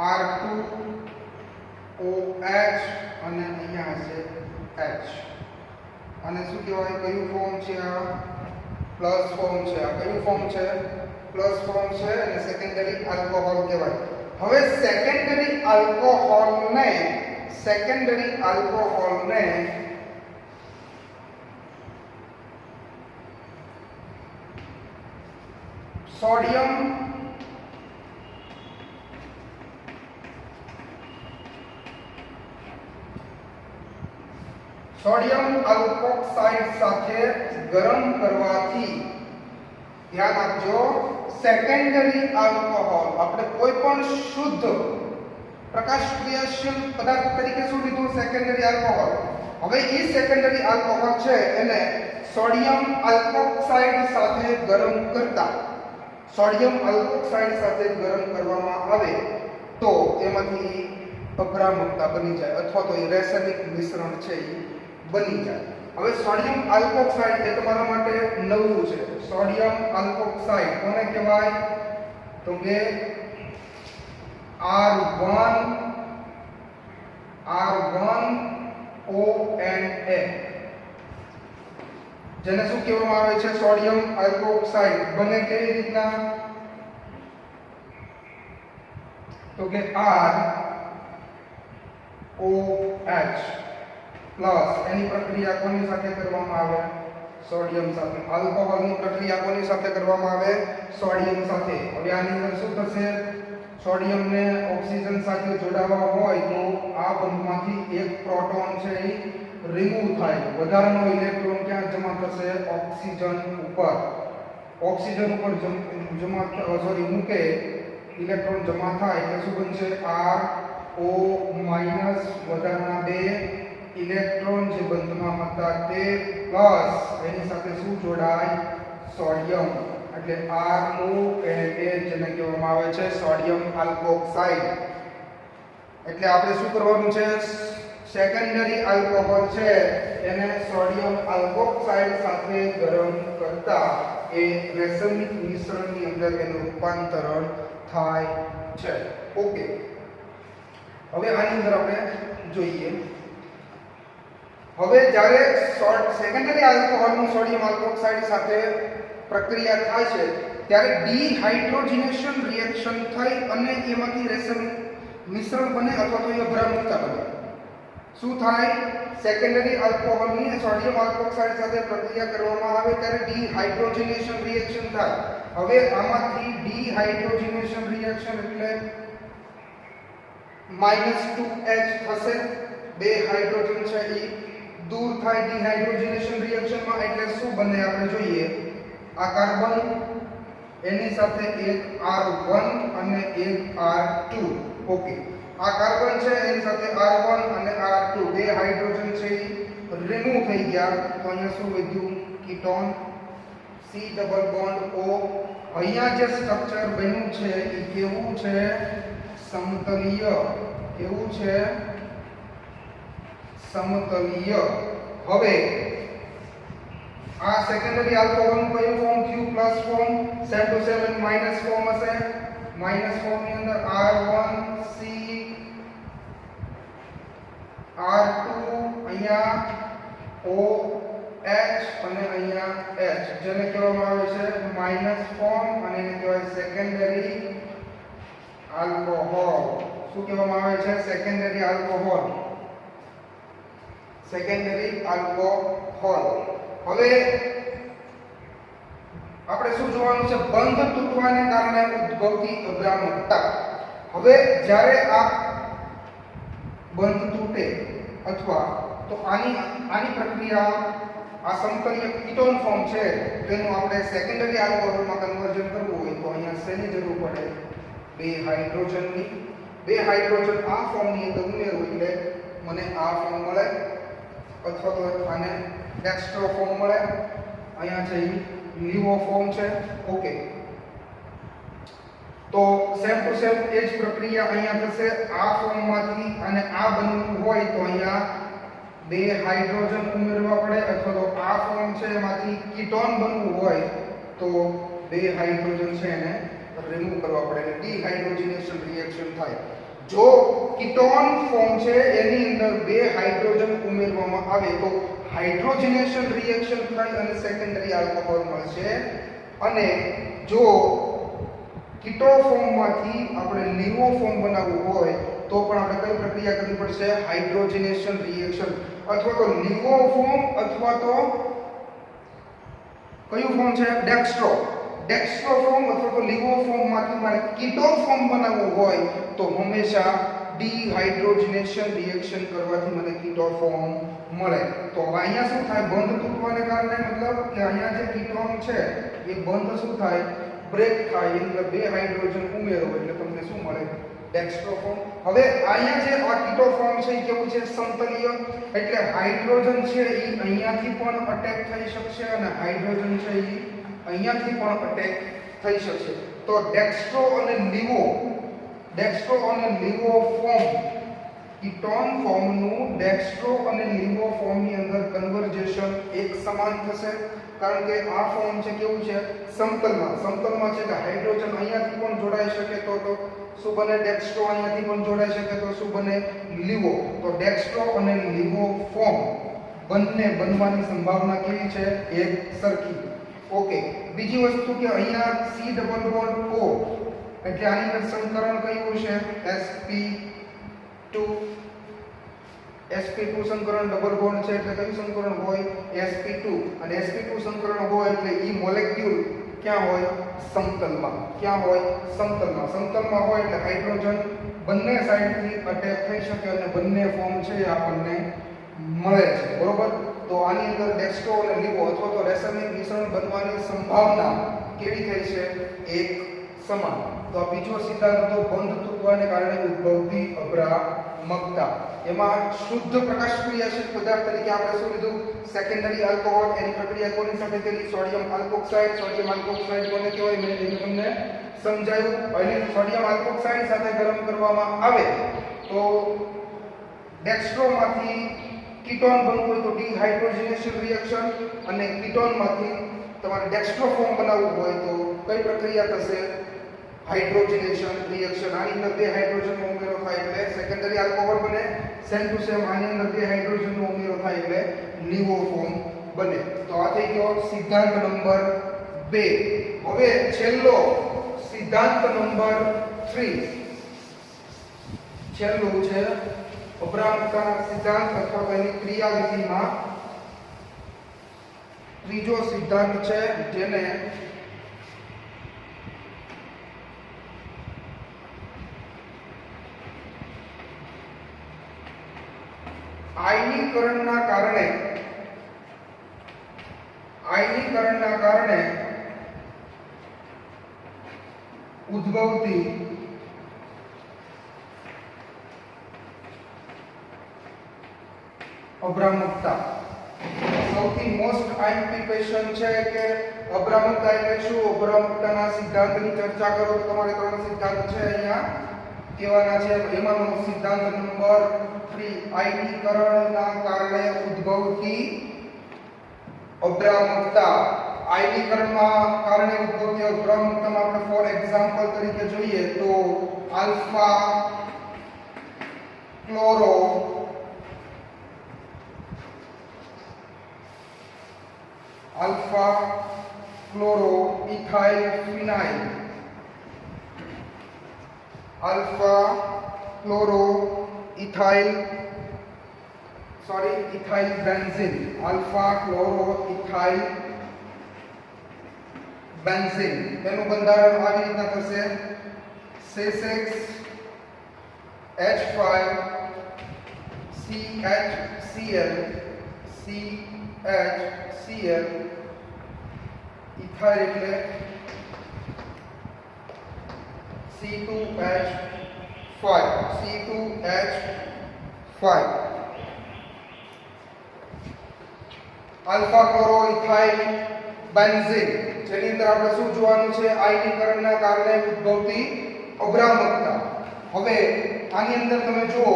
R2OH અને અહીંયા હશે H. અને શું કહેવાય? કયું ફોર્મ છે આ? પ્લસ ફોર્મ છે. આ કયું ફોર્મ છે? પ્લસ ફોર્મ છે અને સેકન્ડરી આલ્કોહોલ કહેવાય. હવે સેકન્ડરી આલ્કોહોલને સોડિયમ આલ્કોક્સાઇડ સાથે ગરમ કરવાથી, ધ્યાન આપજો, સેકન્ડરી આલ્કોહોલ આપણે કોઈ પણ શુદ્ધ પ્રકાશ ક્રિયાશીલ પદાર્થ તરીકે શું લીધું? Secondary alcohol. હવે એ સેકન્ડરી આલ્કોહોલ છે એને સોડિયમ આલ્કોક્સાઇડ સાથે ગરમ કરવામાં આવે તો એમાંથી અભ્રામકતા બની જાય અથવા તો એ રાસાયણિક મિશ્રણ છે એ બની જાય. હવે સોડિયમ આલ્કોક્સાઇડ એ તમારા માટે નવું છે. સોડિયમ આલ્કોક્સાઇડ કોને કહેવાય? તો કે R1ONA, જેને શું કહેવામાં આવે છે? Sodium alkoxide. બને કેવી રીતના? તો કે ROH પ્લસ. એની પ્રક્રિયા કોની સાથે કરવામાં આવે? સોડિયમ સાથે. આલ્કોહોલની પ્રક્રિયા કોની સાથે કરવામાં આવે? સોડિયમ સાથે. હવે આની અંદર શું થશે? સોડિયમને ઓક્સિજન સાથે જોડાવા હોય તો આ બંધમાંથી એક પ્રોટોન છે એ રિમૂવ થાય. વધારાનો ઇલેક્ટ્રોન ક્યાં જમા થશે? ઓક્સિજન ઉપર મૂકે, ઇલેક્ટ્રોન જમા થાય એટલે શું બનશે? RO માઈનસ, વધારાના 2 ઇલેક્ટ્રોન જે બંધમાં હતા તે પ્લસ એની સાથે શું જોડાય? સોડિયમ. એટલે RONA જેને કહેવામાં આવે છે સોડિયમ આલ્કોક્સાઇડ. એટલે આપણે શું કરવાનું છે? સેકન્ડરી આલ્કોહોલ છે એને સોડિયમ આલ્કોક્સાઇડ સાથે ગરમ કરતા એ રાસાયણિક મિશ્રણની અંદર એનું રૂપાંતરણ થાય છે. ઓકે, હવે આની અંદર આપણે જોઈએ. હવે જ્યારે સેકન્ડરી આલ્કોહોલનું સોડિયમ આલ્કોક્સાઇડ સાથે પ્રક્રિયા થાય છે ત્યારે ડિહાઇડ્રોજનેશન રિએક્શન થઈ અને એમાંથી રાસાયણિક મિશ્રણ બને અથવા તો એ અભ્રામકતા બને. શું થાય? સેકન્ડરી આલ્કોહોલની સોડિયમ આલ્કોક્સાઇડ સાથે પ્રક્રિયા કરવામાં આવે ત્યારે ડિહાઇડ્રોજનેશન રિએક્શન થાય. હવે આમાંથી ડિહાઇડ્રોજનેશન રિએક્શન એટલે -2H થશે. બે હાઇડ્રોજન છે એ દૂર થાય ડિહાઇડ્રોજનેશન રિએક્શનમાં એટલે શું બને આપણે જોઈએ આ કાર્બન એની સાથે એક R1 અને એક R2 ઓકે આ કાર્બન છે એની સાથે R1 અને R2 બે હાઇડ્રોજન છે એ રિમૂવ થઈ ગયા તો અહીંયા શું વધ્યું ketone C double bond O અહીંયા જે સ્ટ્રક્ચર બન્યું છે એ કેવું છે સમતલીય કેવું છે સમતલીય હવે આ સેકન્ડરી આલ્કોહોલ કયું ફોર્મ થયું plus form same to same minus form હશે માઈનસ ફોર્મ ની અંદર R1 C R2 અહીંયા OH અને અહીંયા H જેને કહેવામાં આવે છે માઈનસ ફોર્મ અને એને કહેવાય સેકન્ડરી આલ્કોહોલ શું કહેવામાં આવે છે સેકન્ડરી આલ્કોહોલ હવે આપણે શું જોવાનું છે બંધ તૂટવાને કારણે ઉદ્ભવતી અગ્રામકતા હવે જ્યારે આ બંધ તૂટે અથવા તો આની પ્રક્રિયા આ સમતલીય કીટોન ફોર્મ છે તેનું આપણે સેકન્ડરી આલ્કોહોલમાં કન્વર્ઝન કરવું હોય તો અહીંયા શેની જરૂર પડે બે હાઇડ્રોજન આ ફોર્મની અંદર ઉમેરવું એટલે મને આ ફોર્મ મળે અથવા તો આને ડેક્સ્ટ્રો ફોર્મ મળે અહીંયા છે લીવો ફોર્મ છે ઓકે તો સેમ ટુ સેમ એ જ પ્રક્રિયા અહીંયા થશે આ ફોર્મમાંથી અને આ બનવું હોય તો અહીંયા બે હાઇડ્રોજન ઉમેરવા પડે અથવા તો આ ફોર્મ છે એમાંથી કીટોન બનવું હોય તો બે હાઇડ્રોજન છે એને રિમૂવ કરવા પડે એટલે ડિહાઇડ્રોજનેશન રિએક્શન થાય જો કીટોન ફોર્મ છે એની અંદર બે હાઇડ્રોજન ઉમેરવામાં આવે તો હાઇડ્રોજનેશન રિએક્શન થાય અને સેકન્ડરી આલ્કોહોલ મળશે અને જો કીટો ફોર્મમાંથી આપણે લીવો ફોર્મ બનાવવું હોય તો પણ આપણે કઈ પ્રક્રિયા કરવી પડશે હાઇડ્રોજનેશન રિએક્શન અથવા તો લીવો ફોર્મ અથવા તો કયું ફોર્મ છે ડેક્સ્ટ્રો ફોર્મ અથવા તો લીવો ફોર્મમાંથી મારે કીટો ફોર્મ બનાવવું હોય તો હંમેશા ડિહાઇડ્રોજનેશન રિએક્શન કરવાથી મને કીટો ફોર્મ મળે તો અહીંયા શું થાય બંધ તૂટવાને કારણે મતલબ કે અહીંયા જે કીટોન છે એ બંધ શું થાય બ્રેક થાય એટલે બે હાઇડ્રોજન ઉમેરો એટલે તમને શું મળે ડેક્સ્ટ્રો ફોર્મ હવે અહીંયા જે આ કીટો ફોર્મ છે એ કેવું છે સમતલીય એટલે હાઇડ્રોજન છે એ અહીંયાથી પણ અટેક થઈ શકશે અને હાઇડ્રોજન છે એ અહીંયાથી પણ અટેક થઈ શકશે તો ડેક્સ્ટ્રો અને લીવો ફોર્મ કીટોન ફોર્મનું ડેક્સ્ટ્રો અને લીવો ફોર્મની અંદર કન્વર્જેશન એક સમાન થશે કારણ કે આ ફોર્મ છે કેવું છે સમતલમાં છે કે હાઇડ્રોજન અહીંયાથી પણ જોડાઈ શકે તો શું બને ડેક્સ્ટ્રો અહીંયાથી પણ જોડાઈ શકે તો શું બને લીવો તો ડેક્સ્ટ્રો અને લીવો ફોર્મ બંને બનવાની સંભાવના કેવી છે એક સરખી ઓકે બીજી વસ્તુ કે અહીંયા C ડબલ બોન્ડ O એટલે આની અંદર સંકરણ કયું છે sp2 સંકરણ ડબલ બોન્ડ છે એટલે કયું સંકરણ હોય sp2 અને sp2 સંકરણ હોય એટલે ઈ મોલેક્યુલ ક્યાં હોય સમતલમાં હોય એટલે હાઇડ્રોજન બંને સાઈડથી અટેક થઈ શકે અને બંને ફોર્મ છે આપણને મળે છે બરોબર તો આની અંદર ડેક્સ્ટ્રો અને લીવો અથવા તો રેસાયણિક મિશ્રણ બનવાની સંભાવના કેવી થઈ છે એક સમાન તો આ બીજો સિદ્ધાંત હતો બંધ તૂટવાને કારણે ઉદ્ભવતી અભ્રામકતા એમાં શુદ્ધ પ્રકાશ ક્રિયાશીલ પદાર્થ તરીકે આપણે શું લીધું સેકન્ડરી આલ્કોહોલ એની પ્રક્રિયા કોની સાથે કરી સોડિયમ આલ્કોક્સાઇડ કોને કહેવાય મેં તમને સમજાયું અને સોડિયમ આલ્કોક્સાઇડ સાથે ગરમ કરવામાં આવે તો ડેક્સ્ટ્રોમાંથી કીટોન બનવું હોય તો ડિહાઇડ્રોજનેશન રિએક્શન અને કીટોનમાંથી તમારે ડેક્સ્ટ્રો ફોર્મ બનાવવું હોય તો કઈ પ્રક્રિયા થશે હાઇડ્રોજનેશન રિએક્શન આની અંદર બે હાઇડ્રોજનનો ઉમેરો થાય એટલે સેકન્ડરી આલ્કોહોલ બને સેમ ટુ સેમ આની અંદર બે હાઇડ્રોજનનો ઉમેરો થાય એટલે લીવો ફોર્મ બને તો આ થઈ ગયો સિદ્ધાંત નંબર 2 હવે છેલ્લો સિદ્ધાંત નંબર 3 છેલ્લું છે અભ્રામકતાના સિદ્ધાંત અથવા તેની ક્રિયાવિધિમાં ત્રીજો સિદ્ધાંત છે જેને આયનીકરણના કારણે ઉદ્ભવતી અભ્રામકતા. સૌથી મોસ્ટ આઈએમપી ક્વેશ્ચન છે કે અભ્રામકતા એટલે શું? અભ્રામકતાના સિદ્ધાંતની ચર્ચા કરો તો તમારે 3 સિદ્ધાંત છે અહીંયા કહેવાના છે. એમાંનો સિદ્ધાંત નંબર 3 આયનીકરણના કારણે ઉદ્ભવતી અભ્રામકતા. આયનીકરણના કારણે ઉદ્ભવતી અભ્રામકતામાં આપણે ફોર એક્ઝામ્પલ તરીકે જોઈએ તો આલ્ફા ક્લોરો ઇથાઇલ ફિનાઇલ, ઇથાઇલ બેન્ઝીન, તેનું બંધારણ આવી રીતના થશે CH3HCl ઇથાઇલ એટલે C2H5 alpha chloro ethyl benzene, જેની અંદર આપણે શું જોવાનું છે? આયનીકરણના કારણે ઉદ્ભવતી અભ્રામકતા. હવે આની અંદર તમે જુઓ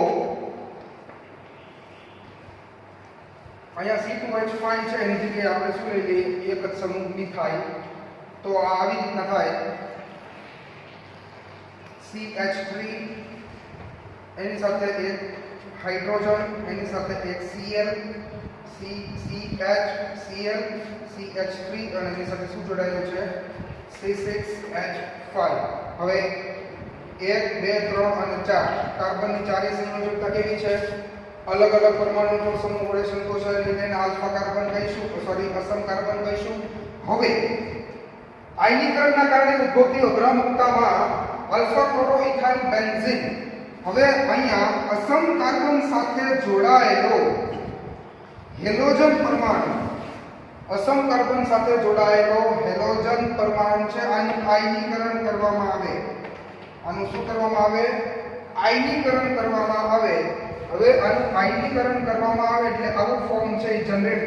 અહીંયા C2H5 છે, એની જગ્યાએ આપણે શું લઈ લઈએ? એક જ સમૂહ મિથાઇલ. તો આ આવી રીતના થાય CH3 એની સાથે એક હાઇડ્રોજન, એની સાથે એક Cl, CH3 અને એની સાથે શું જોડાયેલું છે? C6H5. હવે 1 2 3 અને 4 કાર્બનની ચારેય સંયોજકતા કેવી છે? અલગ અલગ પરમાણુનો સમૂહ વડે સંતોષાયેલી તેને આલ્ફા કાર્બન કહીશું, અસમ કાર્બન કહીશું. હવે આયનીકરણના કારણે ઉદ્ભવતી અભ્રામકતામાં આલ્ફા ક્લોરો ઇથાઇલ બેન્ઝીન. હવે અહીંયા અસમ કાર્બન સાથે જોડાયેલો હેલોજન પરમાણુ, અસમ કાર્બન સાથે જોડાયેલો હેલોજન પરમાણુ છે. આનું આયનીકરણ કરવામાં આવે. આનું શું કરવામાં આવે? આયનીકરણ કરવામાં આવે. હવે આનું આયનીકરણ કરવામાં આવે એટલે આવું ફોર્મ છે એ જનરેટ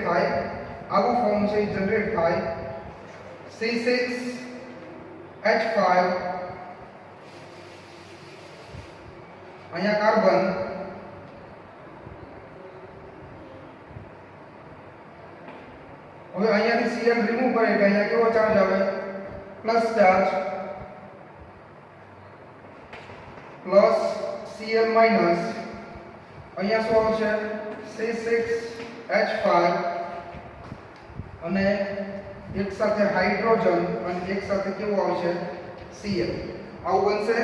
થાય, C6H5 અહીંયા કાર્બન, હવે અહીંયાથી Cl રિમૂવ કરે એટલે અહીંયા કેવો ચાર્જ આવે? Plus charge, plus Cl minus, અહીંયા શું આવશે? C6H5 અને એક સાથે હાઇડ્રોજન અને એક સાથે કેવું આવશે? Cl. આવું બનશે.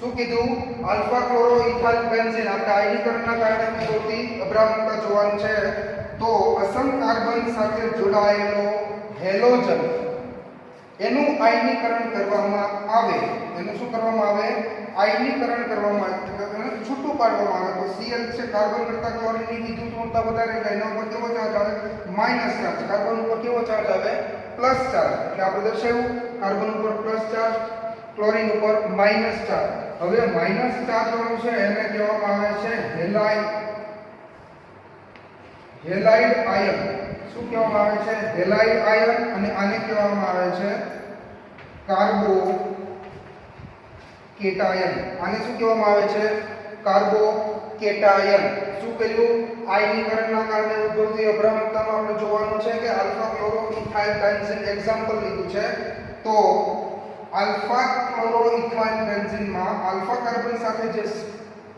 શું કીધું? Alpha chloro ethyl benzene. આપણે આયનીકરણના કારણે ઉદ્ભવતી અભ્રામકતા જોવાનું છે. તો અસમ કાર્બન સાથે જોડાયેલો હેલોજન એનું આયનીકરણ કરવામાં આવે. એનું શું કરવામાં આવે? આયનીકરણ કરવામાં આવે, છૂટું પાડવામાં આવે. તો Cl છે, કાર્બન કરતા ક્લોરીનની વિદ્યુત ઋણતા વધારે એટલે એના ઉપર કેવો ચાર્જ આવે? Minus charge. કાર્બન ઉપર કેવો ચાર્જ આવે? Plus charge. એટલે આપણે દર્શાવ્યું કાર્બન ઉપર પ્લસ ચાર્જ, ક્લોરીન ઉપર માઈનસ ચાર્જ. હવે માઈનસ ચાર્જ વાળું છે એને કહેવામાં આવે છે હેલાઇડ આયન. શું કહેવામાં આવે છે? Halide ion. અને આને કહેવામાં આવે છે કાર્બો કેટાયન. આને શું કહેવામાં આવે છે? Carbo cation. શું કર્યું? આયનીકરણના કારણે ઉદ્ભવતી અભ્રામકતામાં આપણે જોવાનું છે કે alpha chloro ethyl benzene example લીધું છે. તો આલ્ફા ક્લોરો ઇથાઇલ બેન્ઝીનમાં આલ્ફા કાર્બન સાથે જે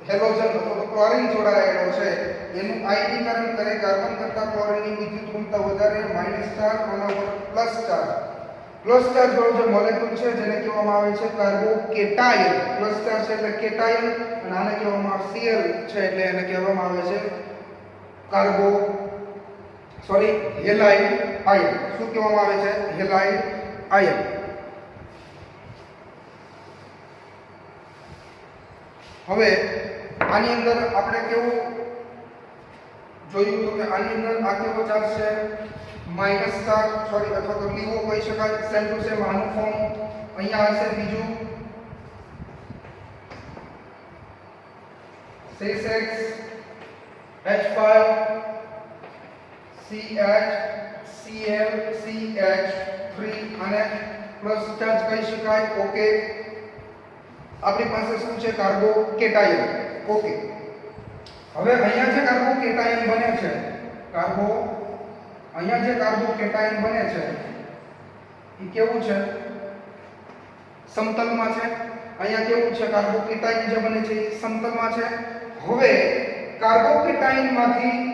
હેલોજન અથવા તો ક્લોરીન જોડાયેલો છે એનું આયનીકરણ કરે. કાર્બન કરતા ક્લોરીનની વિદ્યુત ઋણતા વધારે, માઈનસ ચાર્જ, આના પર પ્લસ ચાર્જ. પ્લસ ચાર્જ વાળો જે મોલેક્યુલ છે જેને કહેવામાં આવે છે કાર્બોકેટાયન. પ્લસ ચાર્જ છે એટલે કેટાયન અને આને કહેવામાં આવે Cl છે એટલે એને કહેવામાં આવે છે હેલાઇડ આયન. શું કહેવામાં આવે છે? Halide ion. હવે આની અંદર આપણે કેવું જોયું તો કે આની અંદર આ કેવો ચાર્જ છે માઈનસ ચાર્જ સોરી અથવા તો લીવો કહી શકાય સેમ ટુ સેમ આનું ફોર્મ અહીંયા હશે બીજું C6 H5 CH Cl CH3 અને પ્લસ ચાર્જ કહી શકાય ઓકે આપણી પાસે શું છે કાર્બો કેટાયન ઓકે હવે અહીંયા જે કાર્બો કેટાયન બને છે અહીંયા જે કાર્બો કેટાયન બને છે એ કેવું છે સમતલમાં છે અહીંયા કેવું છે કાર્બો કેટાયન જે બને છે એ સમતલમાં છે હવે કાર્બો કેટાયનમાંથી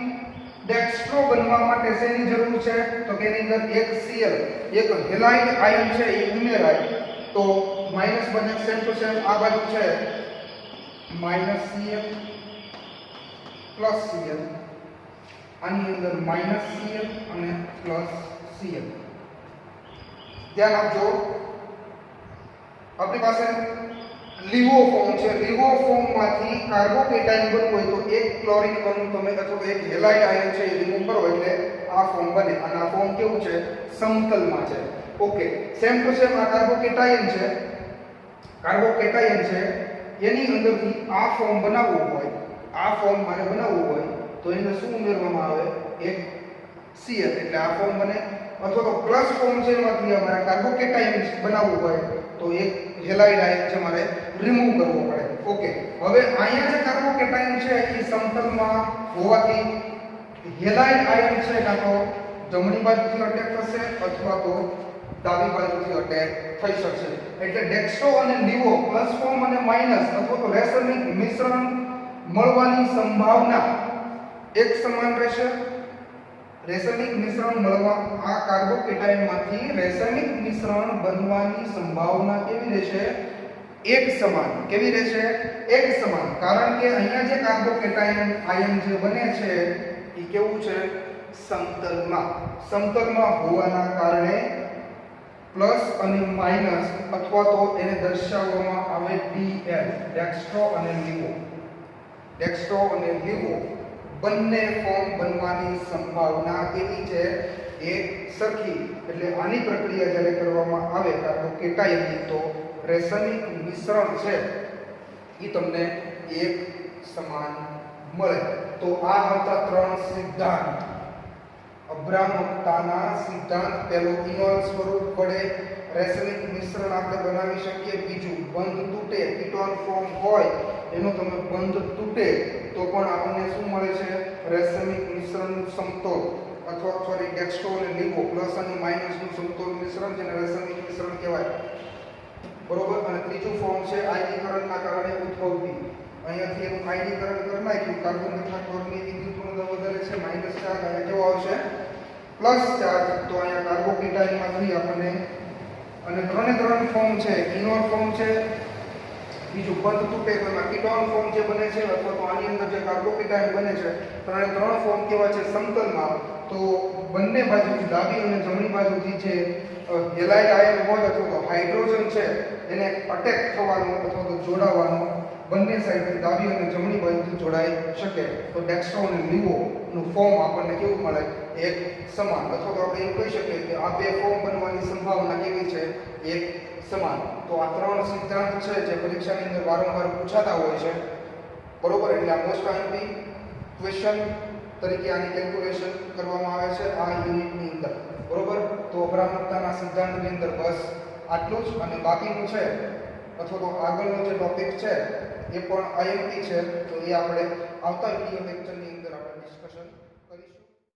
ડેક્સ્ટ્રો બનવા માટે શેની જરૂર છે તો કે એની અંદર એક Cl એક હેલાઇડ આયન છે એ ઉમેરાય તો માઈનસ બને સેમ ટુ સેમ આ બાજુ છે માઈનસ Cl પ્લસ Cl આની અંદર માઈનસ Cl અને પ્લસ Cl ધ્યાન આપજો આપણી પાસે લીવો ફોર્મ છે લીવો ફોર્મમાંથી કાર્બોકેટાયન બનવું હોય તો એક ક્લોરીન અણુ તમે અથવા એક હેલાઇડ આયન છે એ રિમૂવ કરો એટલે આ ફોર્મ બને અને આ ફોર્મ કેવું છે સમતલમાં છે ઓકે સેમ ટુ સેમ આ કાર્બોકેટાયન છે એની અંદરથી આ ફોર્મ બનાવવું હોય આ ફોર્મ મારે બનાવવું હોય તો એને શું ઉમેરવામાં આવે એક Cl એટલે આ ફોર્મ બને અથવા તો પ્લસ ફોર્મ છે એમાંથી અમારે કાર્બોકેટાયન બનાવવું હોય તો એક હેલાઇડ આયન છે મારે રિમૂવ કરવો પડે ઓકે હવે અહીંયા જે કાર્બોકેટાયન છે એ સમતલમાં હોવાથી હેલાઇડ આયન છે કાં તો જમણી બાજુથી અટેક થશે અથવા તો ડાબી બાજુથી અટેક થઈ શકશે એટલે ડેક્સ્ટ્રો અને લીવો પ્લસ ફોર્મ અને માઈનસ અથવા તો રેસમિક મિશ્રણ મળવાની સંભાવના એક સમાન રહેશે રેસમિક મિશ્રણ મળવા આ કાર્બોકેટાયનમાંથી રેસમિક મિશ્રણ બનવાની સંભાવના કેવી રહેશે એક સમાન કેવી રહેશે એક સમાન કારણ કે અહીંયા જે કાર્બોકેટાયન આયન જે બને છે એ કેવું છે સમતલમાં હોવાના કારણે પ્લસ અને માઈનસ અથવા તો એને દર્શાવવામાં આવે Dl ડેક્સ્ટ્રો અને લીવો બંને ફોર્મ બનવાની સંભાવના કેવી છે એક સરખી એટલે આની પ્રક્રિયા જ્યારે કરવામાં આવે કાર્બોકેટાયનની તો રેસમિક મિશ્રણ છે એ તમને એક સમાન મળે તો આ હતા ત્રણ સિદ્ધાંત અબ્રામોફ્તાના સિદ્ધાંત પહેલો ઇનોલ સ્વરૂપ વડે રેસમિક મિશ્રણ આપણે બનાવી શકીએ બીજું બંધ તૂટે કીટોન ફોર્મ હોય એનો તમે બંધ તૂટે તો પણ આપણને શું મળે છે રેસમિક મિશ્રણનું સમતોલ અથવા સોરી ડેક્સ્ટ્રો અને લીવો પ્લસ અને માઈનસનું સમતોલ મિશ્રણ જેને રેસમિક મિશ્રણ કહેવાય બરોબર અને ત્રીજું ફોર્મ છે આયનીકરણના કારણે ઉદ્ભવતી અહીંયાથી એનું આયનીકરણ કરી નાખ્યું કાર્બન તથા ક્લોરીનની વિદ્યુત ઋણ વધારે છે માઈનસ ચાર્જ અહીંયા કેવો આવશે પ્લસ ચાર્જ તો અહીંયા કાર્બોકેટાયનમાંથી આપણને અને ત્રણ ફોર્મ છે ઇનોર ફોર્મ છે બીજું બંધ તૂટે તો એમાં કીટોન ફોર્મ જે બને છે અથવા તો આની અંદર જે કાર્બોકેટાયન બને છે ત્રણ ફોર્મ કેવા છે સમતલમાં તો બંને બાજુથી ડાબી અને જમણી બાજુથી જે હેલાઇડ આયન હોય અથવા તો હાઇડ્રોજન છે એને અટેક થવાનો અથવા તો જોડાવાનો બંને સાઈડથી ડાબી અને જમણી બાજુથી જોડાઈ શકે તો ડેક્સ્ટ્રો અને લીવો નું ફોર્મ આપણને કેવું મળે એક સમાન અથવા તો આપણે એમ કહી શકીએ કે આ બે ફોર્મ બનવાની સંભાવના કેવી છે એક સમાન તો આ ત્રણ સિદ્ધાંત છે જે પરીક્ષાની અંદર વારંવાર પૂછાતા હોય છે બરોબર એટલે આ મોસ્ટ આઈએમપી ક્વેશ્ચન તરીકે આની કેલ્ક્યુલેશન કરવામાં આવે છે આ યુનિટની અંદર બરોબર તો અબ્રામોફ્તાના સિદ્ધાંતની અંદર બસ આટલું જ અને બાકીનું છે અથવા તો આગળનો જે ટોપિક છે એ પણ આઈએમપી છે તો એ આપણે આવતા વિડિયો લેક્ચરની અંદર આપણે ડિસ્કશન